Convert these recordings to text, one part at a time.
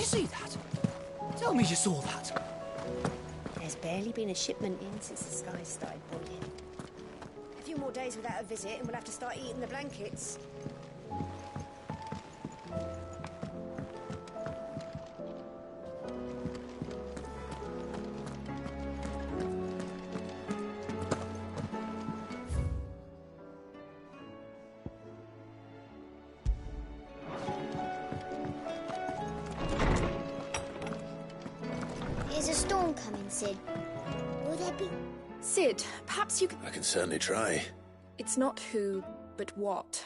you see that? Tell me you saw that. There's barely been a shipment in since the skies started boiling. A few more days without a visit and we'll have to start eating the blankets. Is a storm coming, Sid? Will there be... Sid, perhaps you could... I can certainly try. It's not who, but what.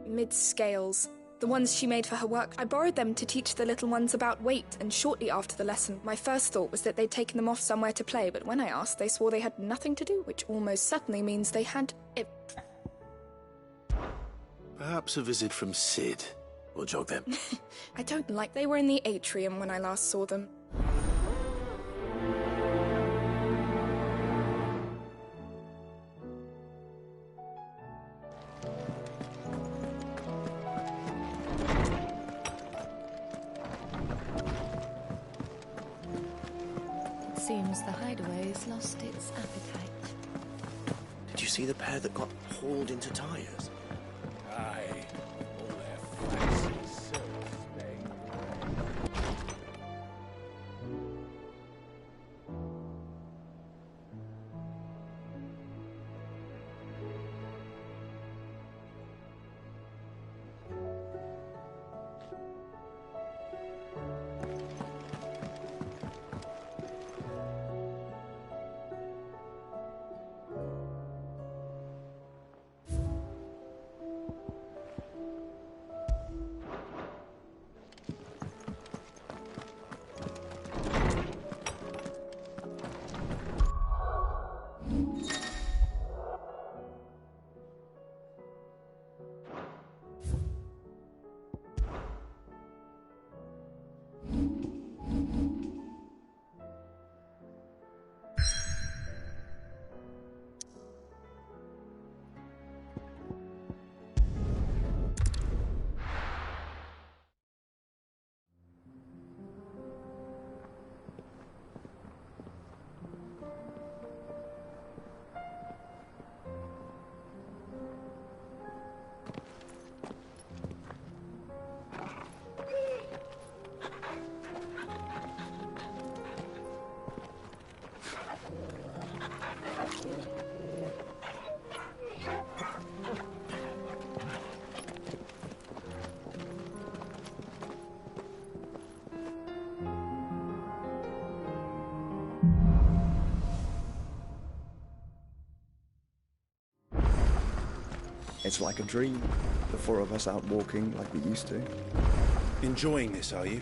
Mid-scales. The ones she made for her work. I borrowed them to teach the little ones about weight, and shortly after the lesson, my first thought was that they'd taken them off somewhere to play, but when I asked, they swore they had nothing to do, which almost certainly means they had... Perhaps a visit from Sid will jog them. I don't like... They were in the atrium when I last saw them. Seems the hideaway's lost its appetite. Did you see the pair that got hauled into tyres? Aye. All their fancy silks stained grey. It's like a dream, the four of us out walking like we used to. Enjoying this, are you?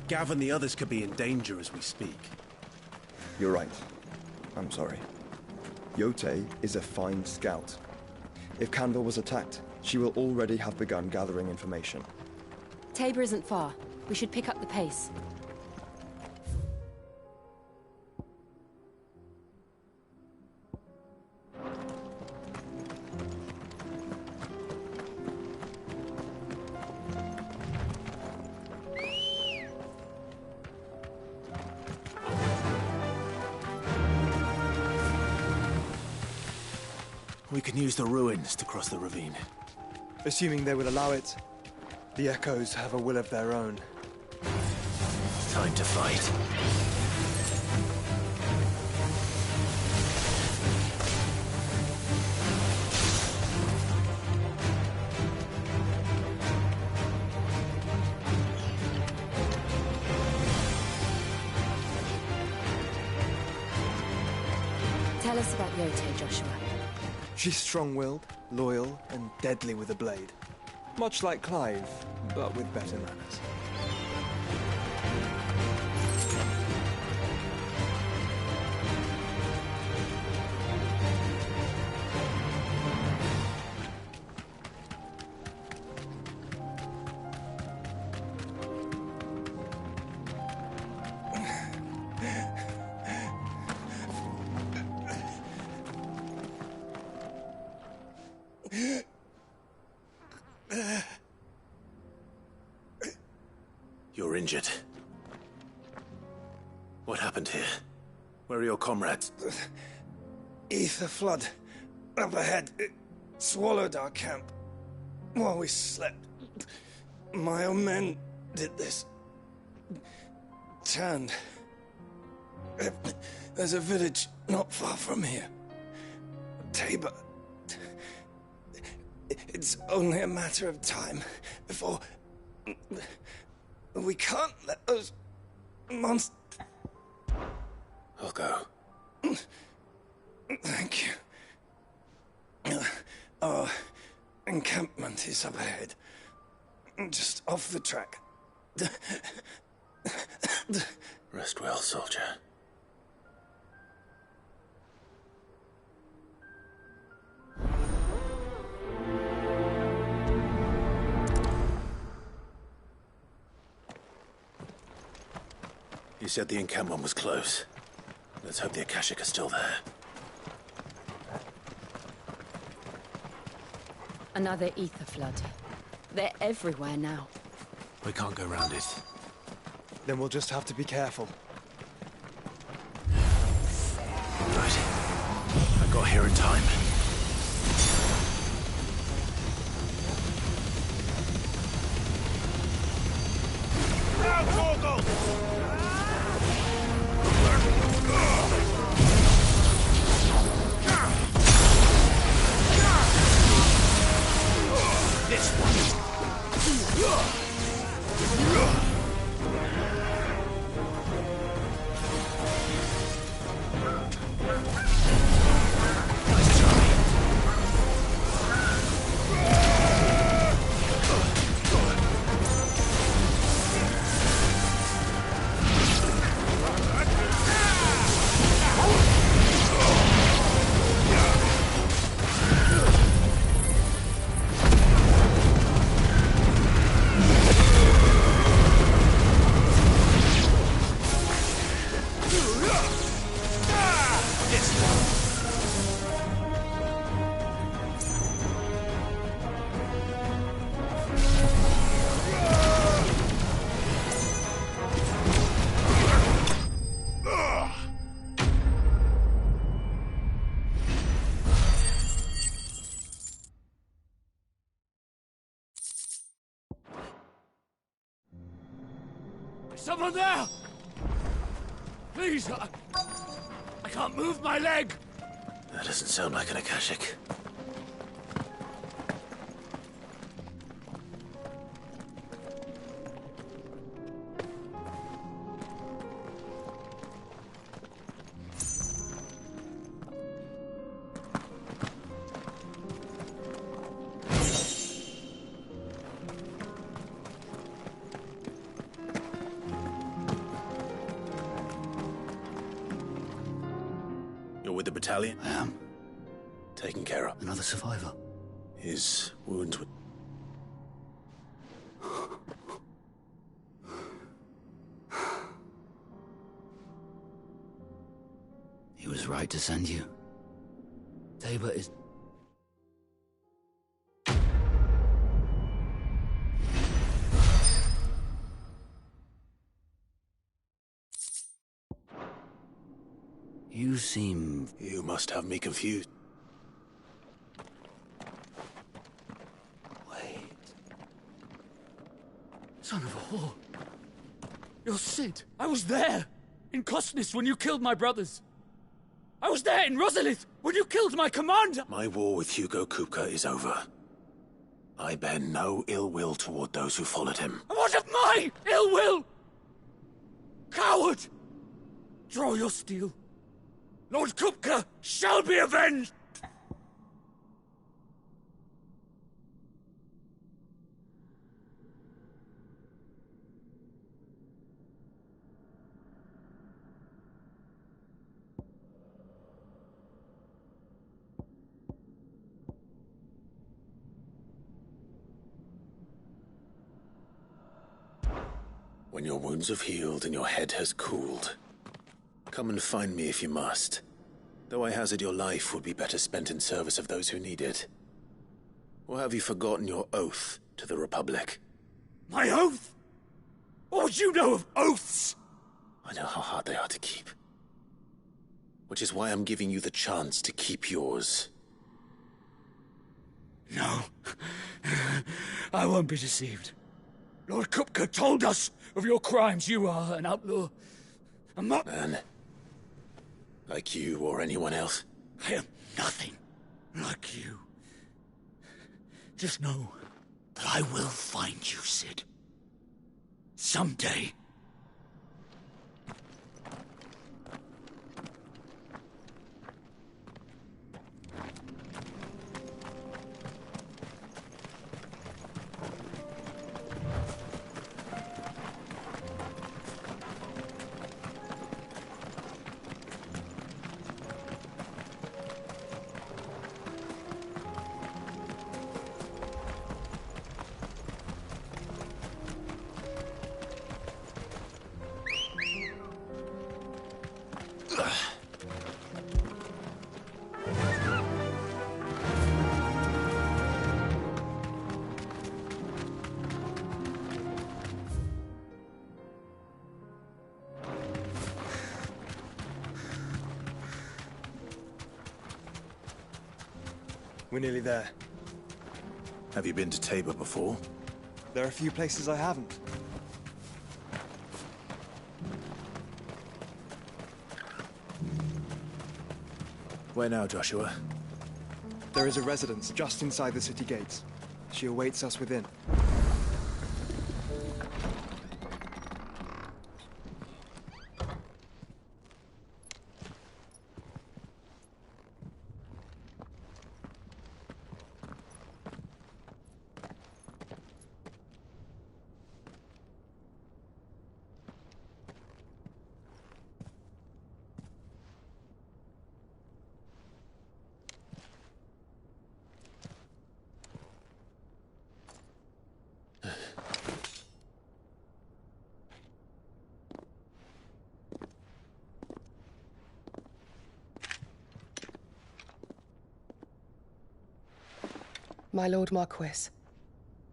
Gav and the others could be in danger as we speak. You're right. I'm sorry. Yote is a fine scout. If Canville was attacked, she will already have begun gathering information. Tabor isn't far. We should pick up the pace. We can use the ruins to cross the ravine. Assuming they will allow it, the Echoes have a will of their own. Time to fight. Tell us about Yote, Joshua. She's strong-willed, loyal, and deadly with a blade. Much like Clive, but with better manners. You're injured. What happened here? Where are your comrades? Ether flood. Up ahead. It swallowed our camp. While we slept. My own men did this. Turned. There's a village not far from here. Tabor. It's only a matter of time before... We can't let those monsters... I'll go. Thank you. Our encampment is up ahead. Just off the track. Rest well, soldier. You said the encampment was close. Let's hope the Akashic are still there. Another ether flood. They're everywhere now. We can't go round it. Then we'll just have to be careful. Right. I got here in time. Someone there! Please, I can't move my leg! That doesn't sound like an Akashic. With the battalion? I am. Taken care of. Another survivor. His wounds were... He was right to send you. Tabor is... You seem... You must have me confused. Wait. Son of a whore. You're Sid. I was there. In Cosnis when you killed my brothers. I was there in Rosalith when you killed my commander. My war with Hugo Kupka is over. I bear no ill will toward those who followed him. And what of my ill will? Coward! Draw your steel. Lord Kupka shall be avenged! When your wounds have healed and your head has cooled, come and find me if you must. Though I hazard your life would be better spent in service of those who need it. Or have you forgotten your oath to the Republic? My oath? What would you know of oaths? I know how hard they are to keep. Which is why I'm giving you the chance to keep yours. No. I won't be deceived. Lord Kupka told us of your crimes. You are an outlaw. A man. Like you or anyone else. I am nothing like you. Just know that I will find you, Sid. Someday. We're nearly there. Have you been to Tabor before? There are a few places I haven't. Where now, Joshua? There is a residence just inside the city gates. She awaits us within. My Lord Marquis,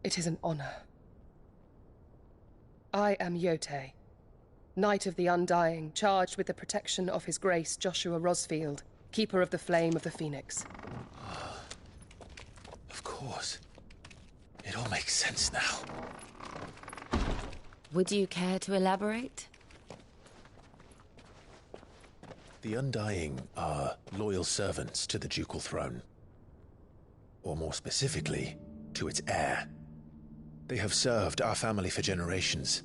it is an honor. I am Yote, Knight of the Undying, charged with the protection of His Grace Joshua Rosfield, Keeper of the Flame of the Phoenix. Of course. It all makes sense now. Would you care to elaborate? The Undying are loyal servants to the ducal throne. Or more specifically, to its heir. They have served our family for generations,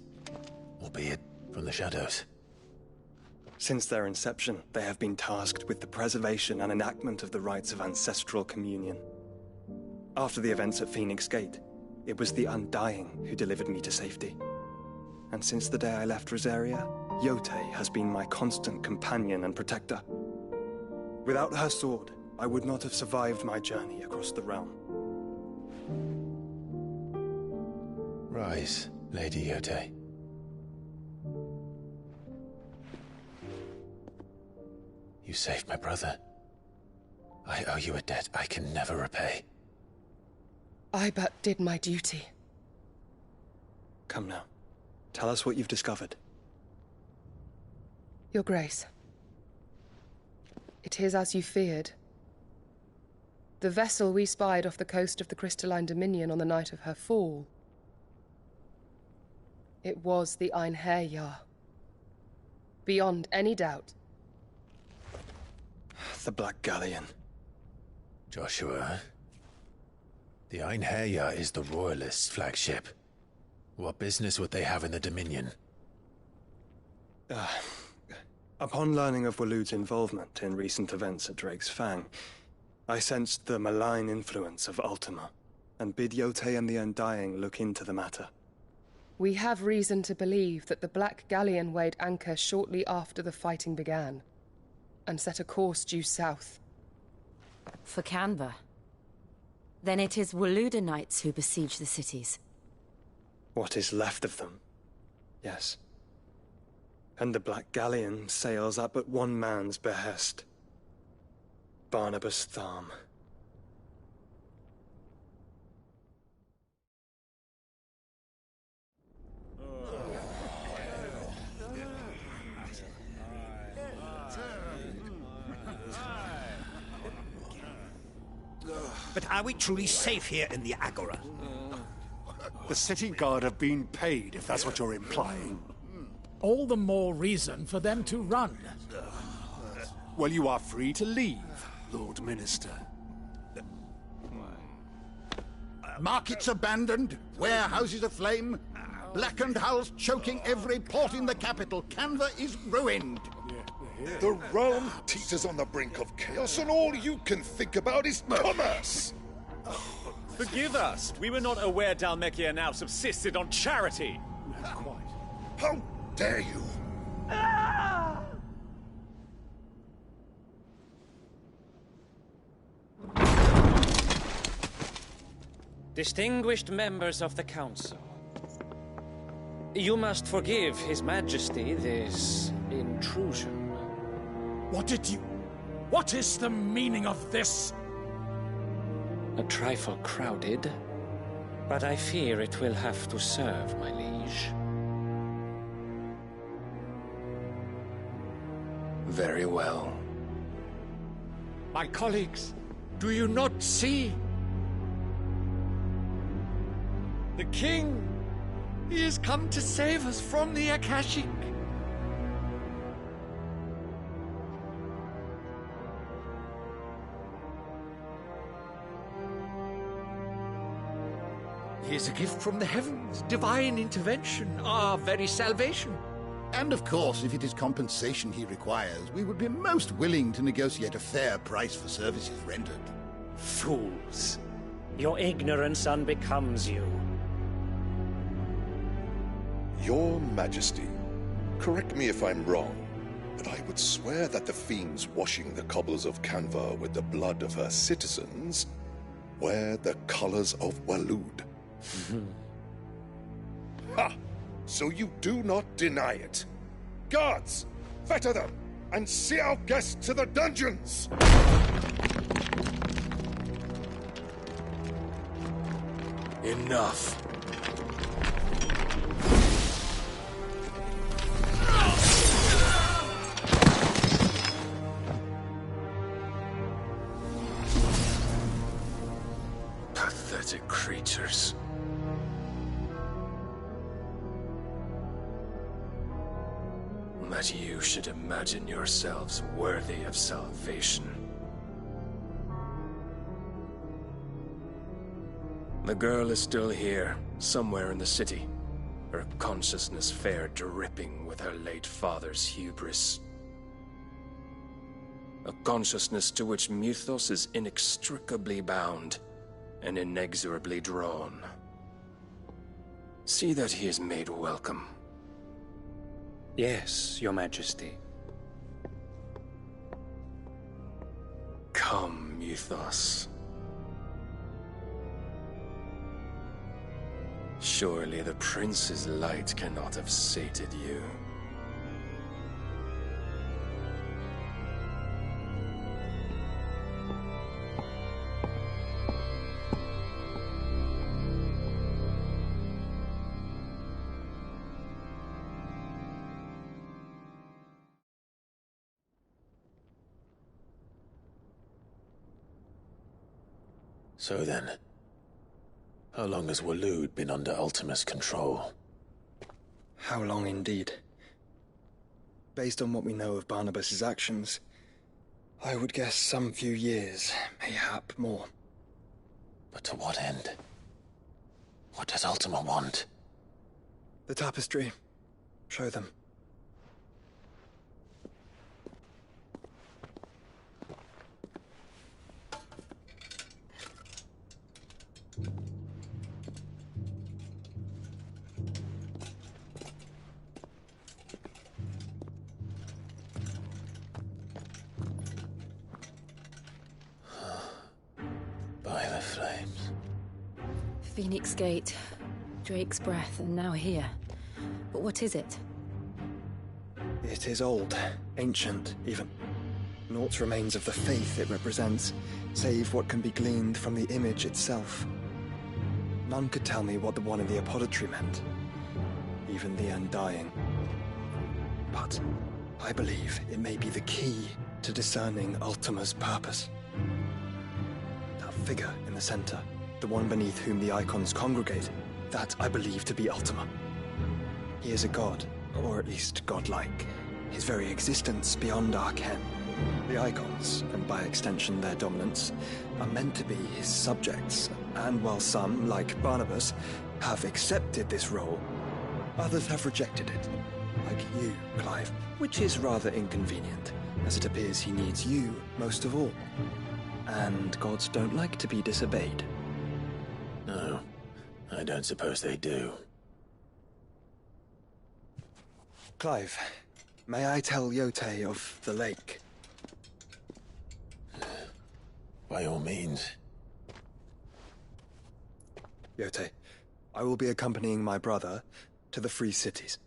albeit from the shadows. Since their inception, they have been tasked with the preservation and enactment of the rites of ancestral communion. After the events at Phoenix Gate, it was the Undying who delivered me to safety. And since the day I left Rosaria, Yote has been my constant companion and protector. Without her sword, I would not have survived my journey across the realm. Rise, Lady Yote. You saved my brother. I owe you a debt I can never repay. I but did my duty. Come now. Tell us what you've discovered. Your Grace. It is as you feared. The vessel we spied off the coast of the Crystalline Dominion on the night of her fall. It was the Einherjar. Beyond any doubt. The Black Galleon. Joshua, the Einherjar is the Royalists' flagship. What business would they have in the Dominion? Upon learning of Waloed's involvement in recent events at Drake's Fang, I sensed the malign influence of Ultima, and bid Yote and the Undying look into the matter. We have reason to believe that the Black Galleon weighed anchor shortly after the fighting began, and set a course due south. For Canva. Then it is Waloeda Knights who besiege the cities. What is left of them, yes. And the Black Galleon sails at but one man's behest. Barnabas Tharm. But are we truly safe here in the Agora? The city guard have been paid, if that's what you're implying. All the more reason for them to run. Well, you are free to leave, Lord Minister. Markets abandoned, warehouses aflame, blackened hulls choking every port in the capital. Canva is ruined. The realm teeters on the brink of chaos, and all you can think about is commerce! Forgive us. We were not aware Dhalmekia now subsisted on charity. Quite. How dare you! Distinguished members of the Council, you must forgive His Majesty this intrusion. What is the meaning of this? A trifle crowded, but I fear it will have to serve, my liege. Very well. My colleagues, do you not see? The king! He has come to save us from the Akashic! He is a gift from the heavens, divine intervention, our very salvation. And of course, if it is compensation he requires, we would be most willing to negotiate a fair price for services rendered. Fools! Your ignorance unbecomes you. Your Majesty, correct me if I'm wrong, but I would swear that the fiends washing the cobbles of Canva with the blood of her citizens wear the colors of Waloed. Ha! So you do not deny it. Guards, fetter them, and see our guests to the dungeons! Enough. Pathetic creatures. That you should imagine yourselves worthy of salvation. The girl is still here, somewhere in the city. Her consciousness fair dripping with her late father's hubris. A consciousness to which Mythos is inextricably bound and inexorably drawn. See that he is made welcome. Yes, Your Majesty. Come, Mythos. Surely the prince's light cannot have sated you. So then, how long has Waloed been under Ultima's control? How long indeed? Based on what we know of Barnabas's actions, I would guess some few years, mayhap more. But to what end? What does Ultima want? The tapestry. Show them. By the flames. Phoenix Gate, Drake's Breath, and now here. But what is it? It is old, ancient, even. Naught remains of the faith it represents, save what can be gleaned from the image itself. None could tell me what the one in the apothecary meant, even the Undying. But I believe it may be the key to discerning Ultima's purpose. That figure in the center, the one beneath whom the icons congregate, that I believe to be Ultima. He is a god, or at least godlike, his very existence beyond our ken. The icons, and by extension their dominants, are meant to be his subjects, and while some, like Barnabas, have accepted this role, others have rejected it, like you, Clive, which is rather inconvenient, as it appears he needs you most of all. And gods don't like to be disobeyed. No, I don't suppose they do. Clive, may I tell Yote of the lake? By all means. Yote, I will be accompanying my brother to the Free Cities.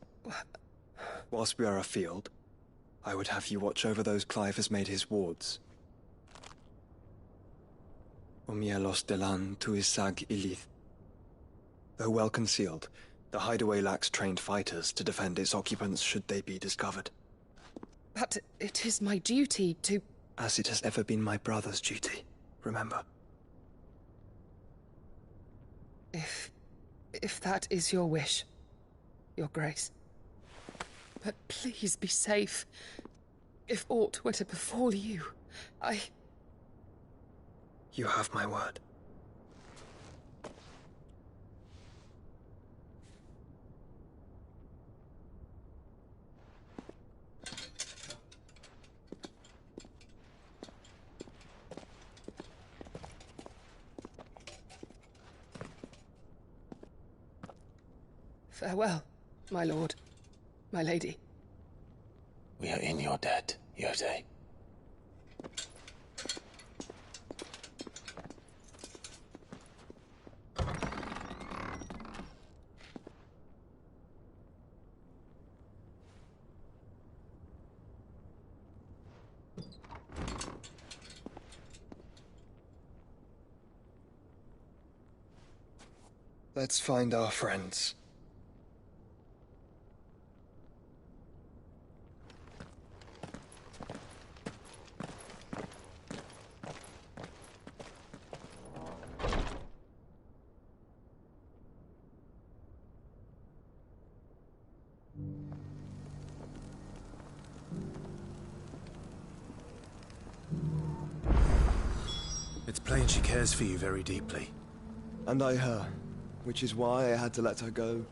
Whilst we are afield, I would have you watch over those Clive has made his wards. Umielos delan tuisag ilith. Though well concealed, the hideaway lacks trained fighters to defend its occupants should they be discovered. But it is my duty to... As it has ever been my brother's duty, remember. If that is your wish, Your Grace. But please be safe. If aught were to befall you, You have my word. Farewell, my lord, my lady. We are in your debt, Yote. Let's find our friends. It's plain she cares for you very deeply. And I her, which is why I had to let her go.